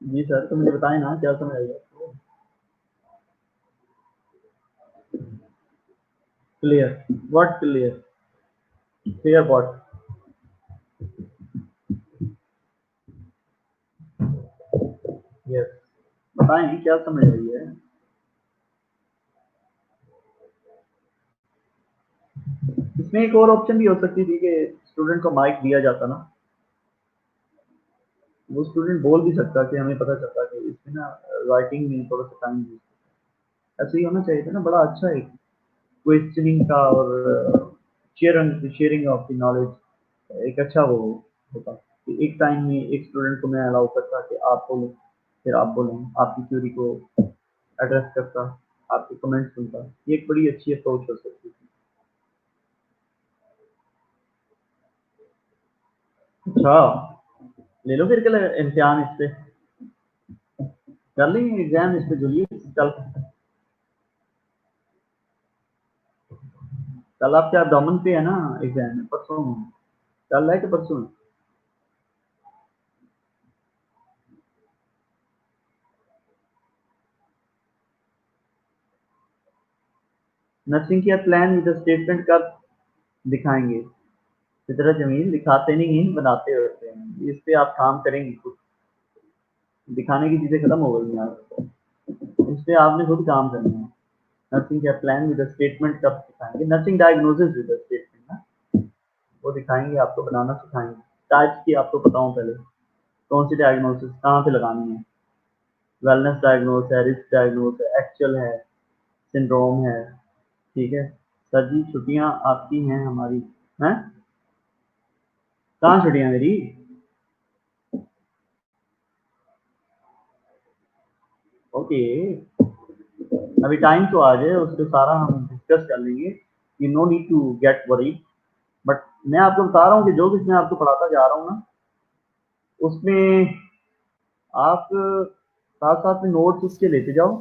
जी सर, तो मुझे बताएं ना क्या समझ आइए आपको? Clear? What clear? Clear what? Yes, बताएं क्या समझ आई है? इसमें एक और ऑप्शन भी हो सकती थी कि स्टूडेंट को माइक दिया जाता ना, वो स्टूडेंट बोल भी सकता कि हमें पता चलता कि इसमें ना राइटिंग में थोड़ा सा टाइम, ऐसे ही होना चाहिए था ना। बड़ा अच्छा एक क्वेश्चनिंग का और शेयरिंग ऑफ द नॉलेज एक अच्छा वो होता कि एक टाइम में एक स्टूडेंट को मैं अलाउ करता कि आप बोलें, फिर आप बोलें, आपकी क्यूरी को एड्रेस करता, आपके कमेंट सुनता। ये एक बड़ी अच्छी अप्रोच हो सकती थी। अच्छा, ले लो फिर कल इम्तिहान इससे, कर लेंगे एग्जाम इससे जुड़िए। कल, कल आपके abdomen पे है ना एग्जाम है, परसों? कल है कि परसों है? नर्सिंग की प्लान विद स्टेटमेंट कब दिखाएंगे? फितरत जमील दिखाते नहीं हैं, बनाते होते हैं। इस पे आप काम करेंगे खुद, दिखाने की चीजें खत्म हो गई हैं आज। इस पे आपने खुद काम करना है। नर्सिंग का प्लान विद स्टेटमेंट कब दिखाएंगे? नर्सिंग डायग्नोसिस विद स्टेटमेंट ना, वो दिखाएंगे आपको, बनाना सिखाएंगे। टाइप्स की आपको बताऊं पहले, कौन सी डायग्नोसिस कहाँ पे लगानी है? वेलनेस डायग्नोस है, रिस्क डायग्नोस है, एक्चुअल है, सिंड्रोम है। ठीक है सर जी, छुट्टियां आपकी हैं हमारी हैं? कहाँ छुट्टियां मेरी? ओके, अभी टाइम तो आ जाए, उसको सारा हम डिस्कस कर लेंगे। You no need to get worried. But मैं आपको बता रहा हूँ कि जो कुछ मैं आपको पढ़ाता जा रहा हूँ ना, उसमें आप साथ साथ में नोट्स उसके लेते जाओ।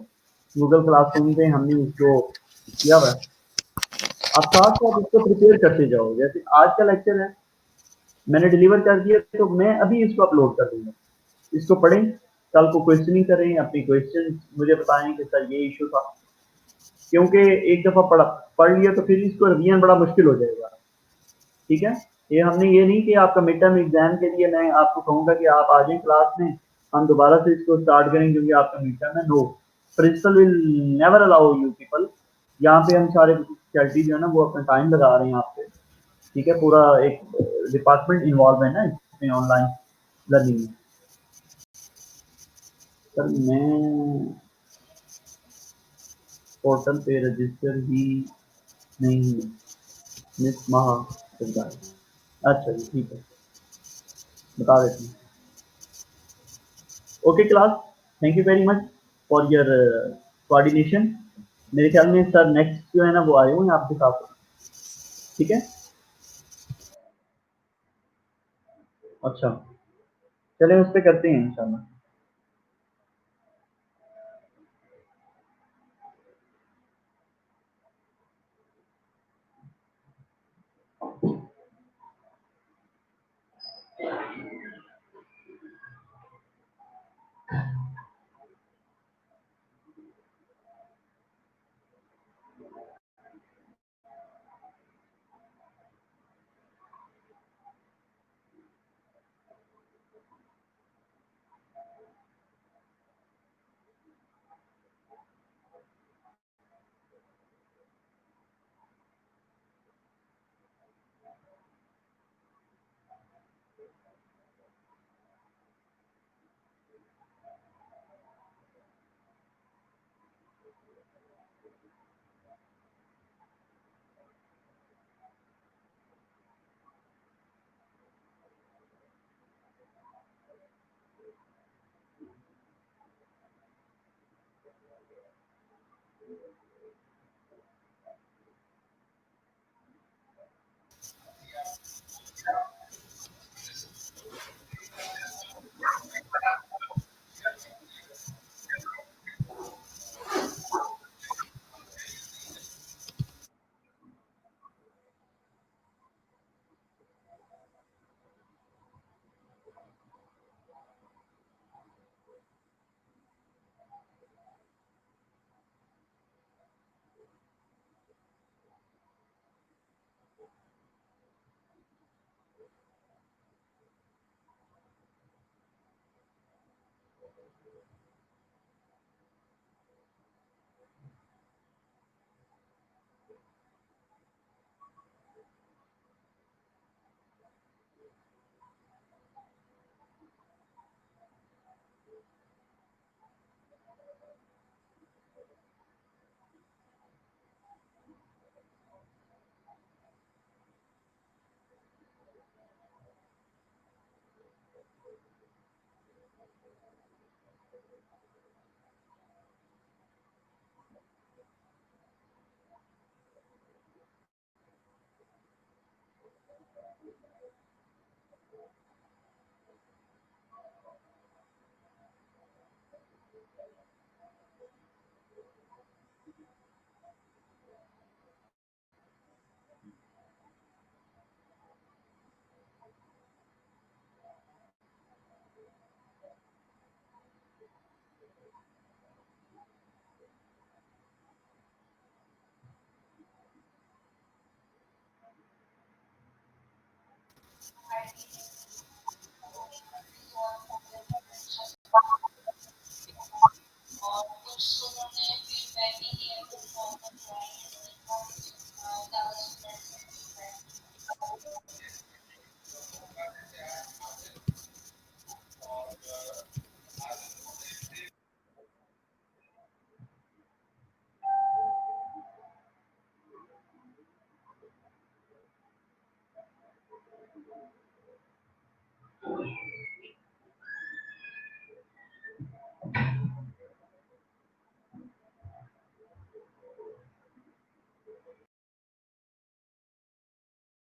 गूगल क्लासरूम पे हमने उसको किया हुआ है, आप साथ साथ उसको प्रिपेयर करते जाओ। जैसे आज का लेक्चर है, मैंने डिलीवर कर दिया, तो मैं अभी इसको अपलोड कर दूंगा। इसको पढ़ें, कल को क्वेश्चनिंग करें, अपनी क्वेश्चन मुझे बताएं कि सर ये इशू था। क्योंकि एक दफा पढ़ लिया तो फिर इसको रिवीजन बड़ा मुश्किल हो जाएगा। ठीक है, ये हमने ये नहीं कि आपका मिड टर्म एग्जाम के लिए मैं आपको कहूंगा कि आप आ जाएं क्लास में, हम दोबारा से इसको स्टार्ट करें क्योंकि आपका मिड टर्म है। No, principal will never allow you people. यहाँ पे हम सारे फैकल्टी जो है ना वो अपना टाइम लगा रहे हैं आपसे। ठीक है, पूरा एक डिपार्टमेंट इन्वॉल्व है ना इसमें, ऑनलाइन लर्निंग में। सर मैं पोर्टल पे रजिस्टर ही नहीं हूँ, मिस महा सरदार। अच्छा जी, ठीक है, बता देते हैं। Okay class, thank you very much for your coordination. मेरे ख्याल में सर नेक्स्ट जो है ना वो आए हुए हैं आपके साथ। ठीक है, अच्छा, चलें उस पर करते हैं इंशाल्लाह।